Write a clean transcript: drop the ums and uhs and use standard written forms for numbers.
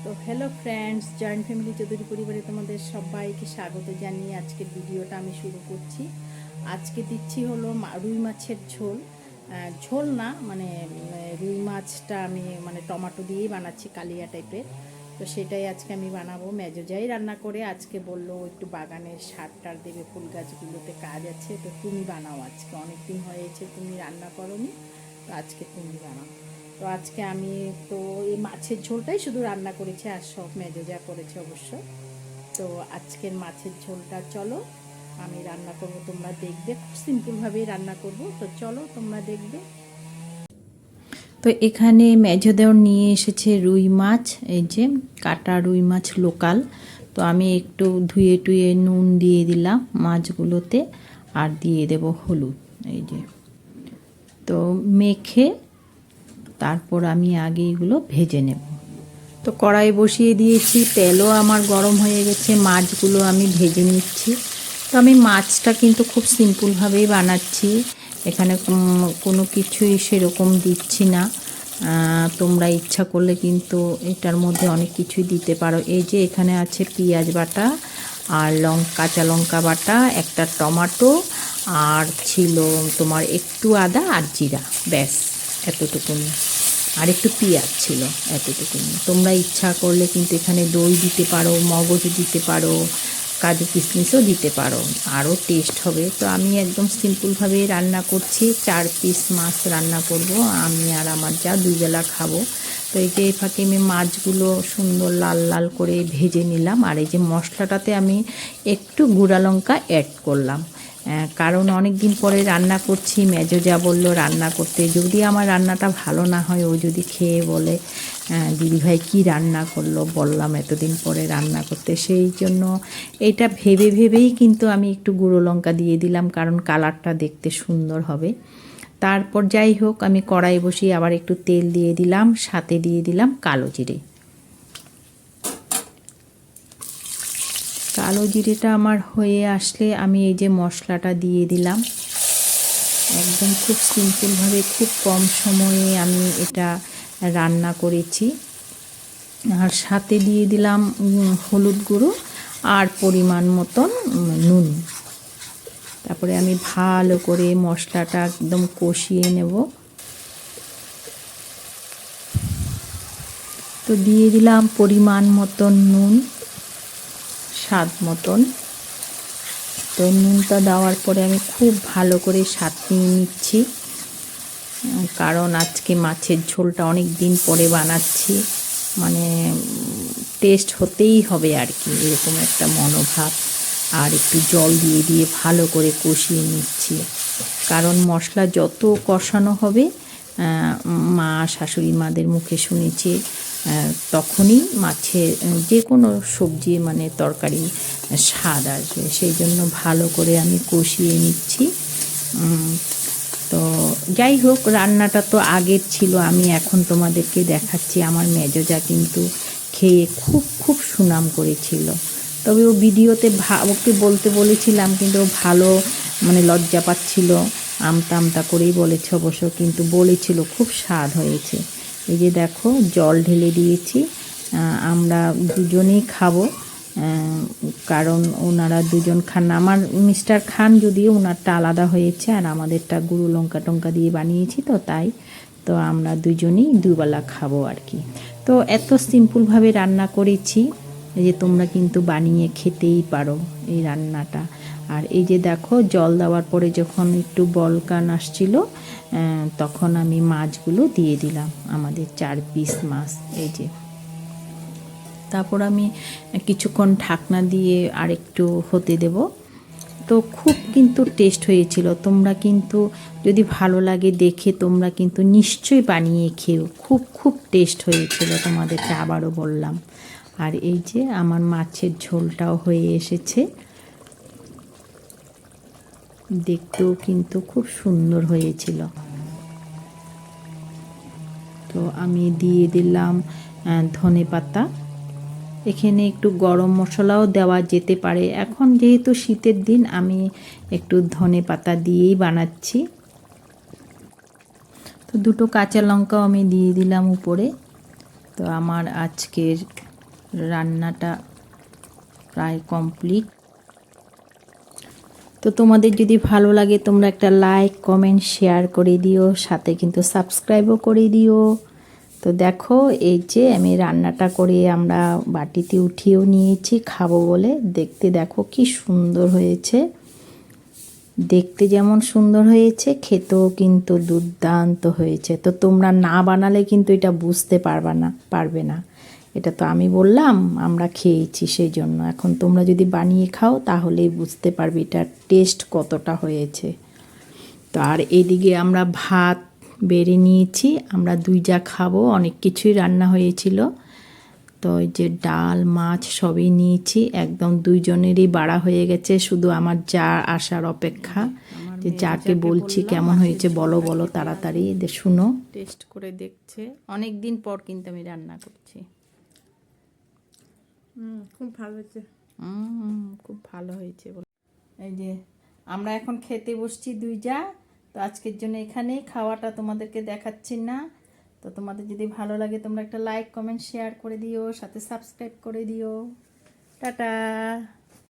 তো hello friends, joint family Chowdhury পরিবারে তোমাদের সবাইকে স্বাগত জানিয়ে আজকের ভিডিওটা আমি শুরু করছি। আজকে দিচ্ছি হলো রুই মাছের ঝোল। ঝোল না মানে রুই মাছটা আমি মানে টমেটো দিয়েই বানাচ্ছি, কালিয়া টাইপের। তো সেটাই আজকে আমি বানাবো। মেজোজাই রান্না করে আজকে বললো একটু বাগানের সার টার দেবে, ফুল গাছগুলোতে কাজ আছে, তো তুমি বানাও। আজকে অনেক দিন হয়েছে তুমি রান্না করোনি, তো আজকে তুমি বানাও। তো আজকে আমি তো এই মাছের ঝোলটাই শুধু রান্না করেছি, আর সব মেজো করেছে অবশ্য। তো আজকের মাছের ঝোলটা চলো আমি রান্না করব, তোমরা দেখবে। খুব সিম্পলভাবেই রান্না করব, তো চলো তোমরা দেখবে। তো এখানে মেজোদেওর নিয়ে এসেছে রুই মাছ, এই যে কাটা রুই মাছ লোকাল। তো আমি একটু ধুয়ে টুয়ে নুন দিয়ে দিলাম মাছগুলোতে, আর দিয়ে দেব হলুদ, এই যে। তো মেখে তারপর আমি আগে এগুলো ভেজে নেব। তো কড়াই বসিয়ে দিয়েছি, তেলও আমার গরম হয়ে গেছে, মাছগুলো আমি ভেজে নিচ্ছি। তো আমি মাছটা কিন্তু খুব সিম্পলভাবেই বানাচ্ছি, এখানে কোনো কিছুই সেরকম দিচ্ছি না। তোমরা ইচ্ছা করলে কিন্তু এটার মধ্যে অনেক কিছুই দিতে পারো। এই যে এখানে আছে পেঁয়াজ বাটা আর কাঁচা লঙ্কা বাটা, একটা টমেটো, আর ছিল তোমার একটু আদা আর জিরা, ব্যাস এতটুকুনি। আর একটু পেঁয়াজ ছিল, এতটুকুনি। তোমরা ইচ্ছা করলে কিন্তু এখানে দই দিতে পারো, মগজ দিতে পারো, কাজু কিশমিশও দিতে পারো, আরও টেস্ট হবে। তো আমি একদম সিম্পলভাবেই রান্না করছি। 4 পিস মাছ রান্না করব আমি আর আমার যা, 2 বেলা খাবো। তো এই যে এই ফাঁকে আমি মাছগুলো সুন্দর লাল লাল করে ভেজে নিলাম। আর এই যে মশলাটাতে আমি একটু গুঁড়া লঙ্কা অ্যাড করলাম, কারণ অনেক দিন পরে রান্না করছি। মেজো যা বললো রান্না করতে, যদি আমার রান্নাটা ভালো না হয়, ও যদি খেয়ে বলে দিদিভাই কী রান্না করলো, বললাম এতদিন পরে রান্না করতে, সেই জন্য এটা ভেবে ভেবেই কিন্তু আমি একটু গুঁড়ো লঙ্কা দিয়ে দিলাম, কারণ কালারটা দেখতে সুন্দর হবে। তারপর যাই হোক, আমি কড়াই বসিয়ে আবার একটু তেল দিয়ে দিলাম, সাথে দিয়ে দিলাম কালো জিরে। কালো জিরেটা আমার হয়ে আসলে আমি এই যে মশলাটা দিয়ে দিলাম। একদম খুব সিম্পলভাবে, খুব কম সময়ে আমি এটা রান্না করেছি। আর সাথে দিয়ে দিলাম হলুদ গুঁড়ো আর পরিমাণ মতন নুন। তারপরে আমি ভালো করে মশলাটা একদম কষিয়ে নেব। তো দিয়ে দিলাম পরিমাণ মতন নুন, স্বাদ মতন। তো নুনটা দেওয়ার পরে আমি খুব ভালো করে স্বাদ নিয়ে নিচ্ছি, কারণ আজকে মাছের ঝোলটা অনেক দিন পরে বানাচ্ছি, মানে টেস্ট হতেই হবে আর কি, এরকম একটা মনোভাব। আর একটু জল দিয়ে দিয়ে ভালো করে কষিয়ে নিচ্ছি, কারণ মশলা যত কষানো হবে, মা শাশুড়ি মাদের মুখে শুনেছি, তখনই মাছের যে কোনো সবজি মানে তরকারি স্বাদ আসবে। সেই জন্য ভালো করে আমি কষিয়ে নিচ্ছি। তো যাই হোক, রান্নাটা তো আগের ছিল, আমি এখন তোমাদেরকে দেখাচ্ছি। আমার মেজোজা কিন্তু খেয়ে খুব খুব সুনাম করেছিল। তবে ও ভিডিওতে ওকে বলতে বলেছিলাম, কিন্তু ও ভালো মানে লজ্জা পাচ্ছিল, আমতা আমতা করেই বলেছে অবশ্য, কিন্তু বলেছিল খুব স্বাদ হয়েছে। এই যে দেখো, জল ঢেলে দিয়েছি, আমরা দুজনেই খাবো, কারণ ওনারা দুজন খান না। আমার মিস্টার খান, যদিও ওনারটা আলাদা হয়েছে, আর আমাদেরটা গুঁড়ো লঙ্কা টঙ্কা দিয়ে বানিয়েছি, তো তাই। তো আমরা দুজনেই দুবেলা খাবো আর কি। তো এত সিম্পলভাবে রান্না করেছি যে তোমরা কিন্তু বানিয়ে খেতেই পারো এই রান্নাটা। আর এই যে দেখো, জল দেওয়ার পরে যখন একটু বলকান আসছিল, তখন আমি মাছগুলো দিয়ে দিলাম, আমাদের 4 পিস মাছ, এই যে। তারপর আমি কিছুক্ষণ ঢাকনা দিয়ে আর একটু হতে দেব। তো খুব কিন্তু টেস্ট হয়েছিল। তোমরা কিন্তু যদি ভালো লাগে দেখে, তোমরা কিন্তু নিশ্চয়ই বানিয়ে খেও, খুব খুব টেস্ট হয়েছিল, তোমাদেরকে আবারও বললাম। আর এই যে আমার মাছের ঝোলটাও হয়ে এসেছে, দেখতেও কিন্তু খুব সুন্দর হয়েছিল। তো আমি দিয়ে দিলাম ধনেপাতা। এখানে একটু গরম মশলাও দেওয়া যেতে পারে, এখন যেহেতু শীতের দিন আমি একটু ধনেপাতা দিয়েই বানাচ্ছি। তো 2টো কাঁচা লঙ্কাও আমি দিয়ে দিলাম উপরে। তো আমার আজকের রান্নাটা প্রায় কমপ্লিট। তো তোমাদের যদি ভালো লাগে তোমরা একটা লাইক কমেন্ট শেয়ার করে দিও, সাথে কিন্তু সাবস্ক্রাইবও করে দিও। তো দেখো এই যে আমি রান্নাটা করে আমরা বাটিতে উঠিয়েও নিয়েছি খাবো বলে। দেখতে দেখো কি সুন্দর হয়েছে, দেখতে যেমন সুন্দর হয়েছে খেতেও কিন্তু দুর্দান্ত হয়েছে। তো তোমরা না বানালে কিন্তু এটা বুঝতে পারবে না। এটা তো আমি বললাম, আমরা খেয়েছি সেই জন্য। এখন তোমরা যদি বানিয়ে খাও তাহলেই বুঝতে পারবে এটার টেস্ট কতটা হয়েছে। তো আর এদিকে আমরা ভাত বেড়ে নিয়েছি, আমরা দুই যা খাবো, অনেক কিছুই রান্না হয়েছিল। তো এই যে ডাল মাছ সবই নিয়েছি, একদম দুইজনেরই বাড়া হয়ে গেছে, শুধু আমার যা আসার অপেক্ষা। যে যাকে বলছি কেমন হয়েছে বলো বলো তাড়াতাড়ি, শুনো। টেস্ট করে দেখছে, অনেক দিন পর কিন্তু আমি রান্না করছি। খুব ভালো হয়েছে। খুব ভালো হয়েছে। এই যে আমরা এখন খেতে বসছি দুই যা। তো আজকের জন্য এখানেই, খাওয়াটা তোমাদেরকে দেখাচ্ছি না। তো তোমাদের যদি ভালো লাগে তোমরা একটা লাইক কমেন্ট শেয়ার করে দিও, সাথে সাবস্ক্রাইব করে দিও। টাটা।